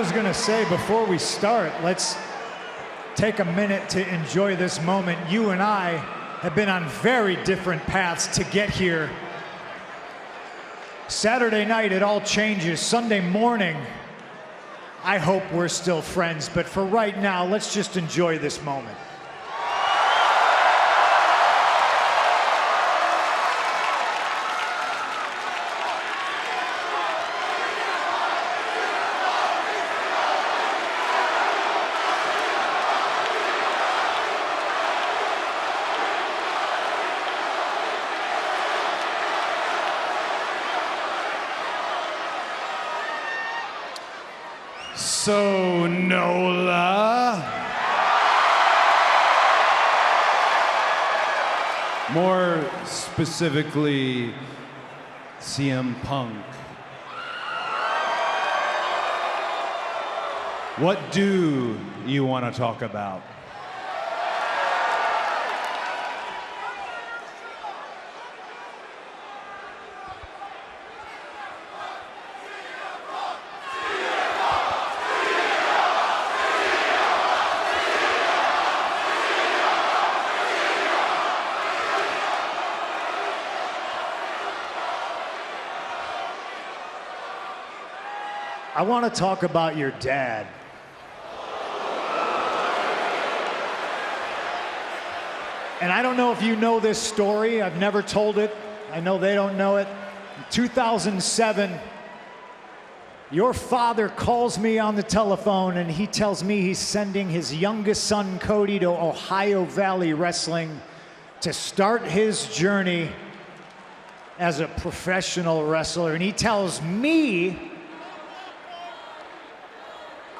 was going to say, before we start, let's take a minute to enjoy this moment. You and I have been on very different paths to get here. Saturday night, it all changes. Sunday morning, I hope we're still friends, but for right now, let's just enjoy this moment. So, Nola. More specifically, CM Punk. What do you want to talk about? I want to talk about your dad. And I don't know if you know this story. I've never told it. I know they don't know it. In 2007, your father calls me on the telephone and he tells me he's sending his youngest son, Cody, to Ohio Valley Wrestling to start his journey as a professional wrestler. And he tells me,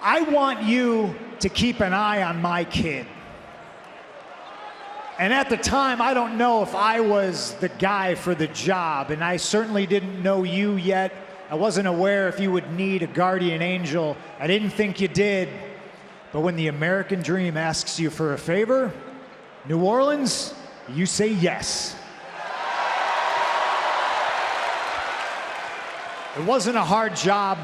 I want you to keep an eye on my kid. And at the time, I don't know if I was the guy for the job, and I certainly didn't know you yet. I wasn't aware if you would need a guardian angel. I didn't think you did. But when the American dream asks you for a favor, New Orleans, you say yes. It wasn't a hard job.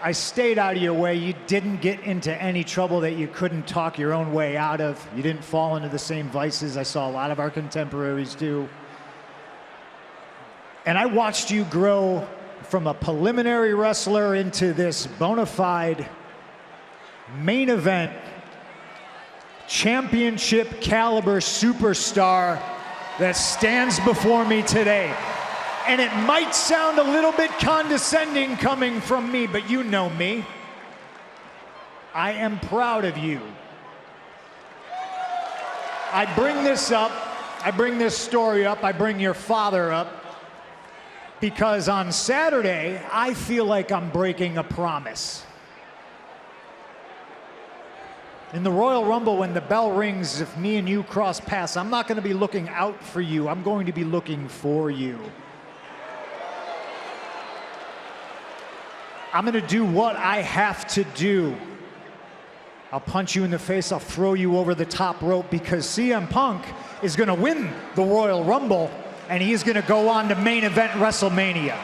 I stayed out of your way. You didn't get into any trouble that you couldn't talk your own way out of. You didn't fall into the same vices I saw a lot of our contemporaries do. And I watched you grow from a preliminary wrestler into this bona fide main event, championship caliber superstar that stands before me today. And it might sound a little bit condescending coming from me, but you know me. I am proud of you. I bring this up, I bring this story up, I bring your father up, because on Saturday, I feel like I'm breaking a promise. In the Royal Rumble, when the bell rings, if me and you cross paths, I'm not going to be looking out for you, I'm going to be looking for you. I'm gonna do what I have to do. I'll punch you in the face, I'll throw you over the top rope, because CM Punk is gonna win the Royal Rumble and he is gonna go on to main event WrestleMania.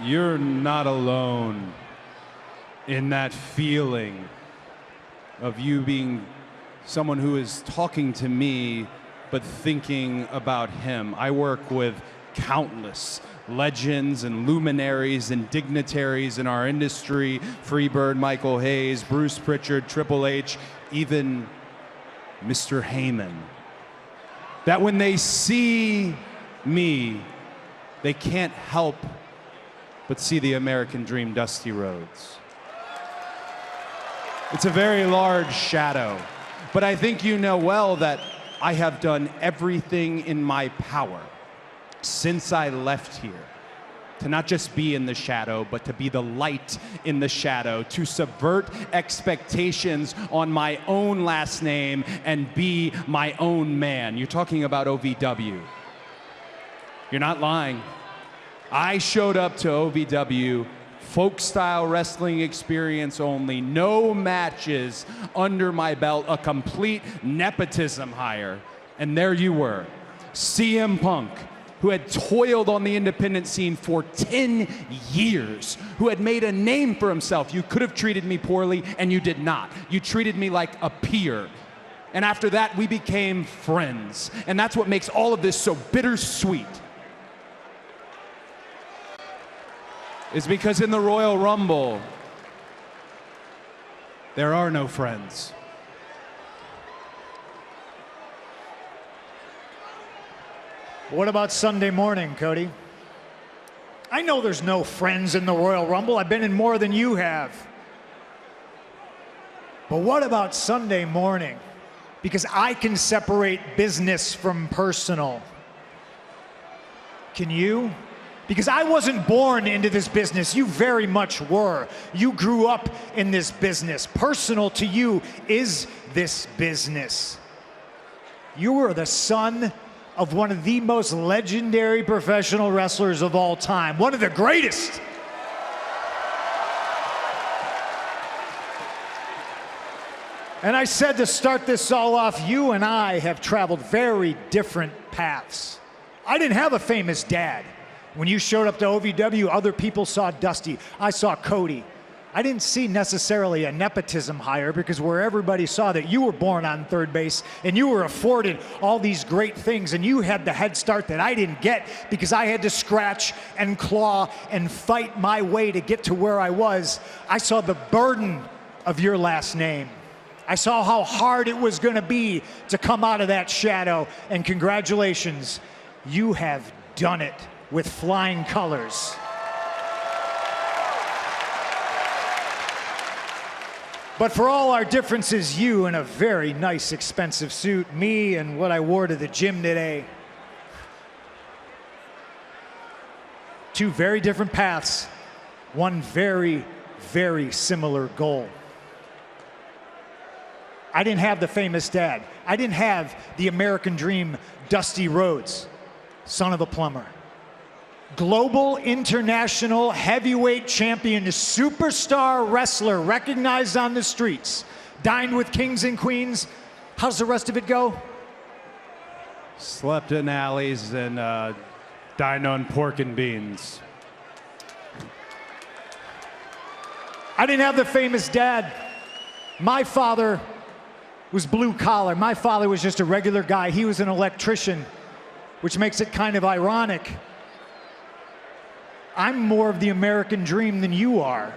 You're not alone in that feeling of you being someone who is talking to me but thinking about him. I work with countless legends and luminaries and dignitaries in our industry, Freebird, Michael Hayes, Bruce Pritchard, Triple H, even Mr. Heyman, that when they see me, they can't help but see the American Dream, Dusty Rhodes. It's a very large shadow, but I think you know well that I have done everything in my power since I left here to not just be in the shadow, but to be the light in the shadow, to subvert expectations on my own last name and be my own man. You're talking about OVW. You're not lying. I showed up to OVW, folk style wrestling experience only, no matches under my belt, a complete nepotism hire. And there you were, CM Punk, who had toiled on the independent scene for 10 years, who had made a name for himself. You could have treated me poorly, and you did not. You treated me like a peer. And after that, we became friends. And that's what makes all of this so bittersweet. Is because in the Royal Rumble, there are no friends. What about Sunday morning, Cody? I know there's no friends in the Royal Rumble. I've been in more than you have. But what about Sunday morning? Because I can separate business from personal. Can you? Because I wasn't born into this business. You very much were. You grew up in this business. Personal to you is this business. You were the son of one of the most legendary professional wrestlers of all time. One of the greatest. And I said to start this all off, you and I have traveled very different paths. I didn't have a famous dad. When you showed up to OVW, other people saw Dusty. I saw Cody. I didn't see necessarily a nepotism hire because where everybody saw that you were born on third base and you were afforded all these great things and you had the head start that I didn't get because I had to scratch and claw and fight my way to get to where I was. I saw the burden of your last name. I saw how hard it was going to be to come out of that shadow, and congratulations, you have done it with flying colors. But for all our differences, you in a very nice, expensive suit, me and what I wore to the gym today. Two very different paths, one very, very similar goal. I didn't have the famous dad. I didn't have the American dream, Dusty Rhodes, son of a plumber. Global international heavyweight champion, superstar wrestler, recognized on the streets, dined with kings and queens. How's the rest of it go? Slept in alleys and dined on pork and beans. I didn't have the famous dad. My father was blue collar. My father was just a regular guy. He was an electrician, which makes it kind of ironic. I'm more of the American dream than you are.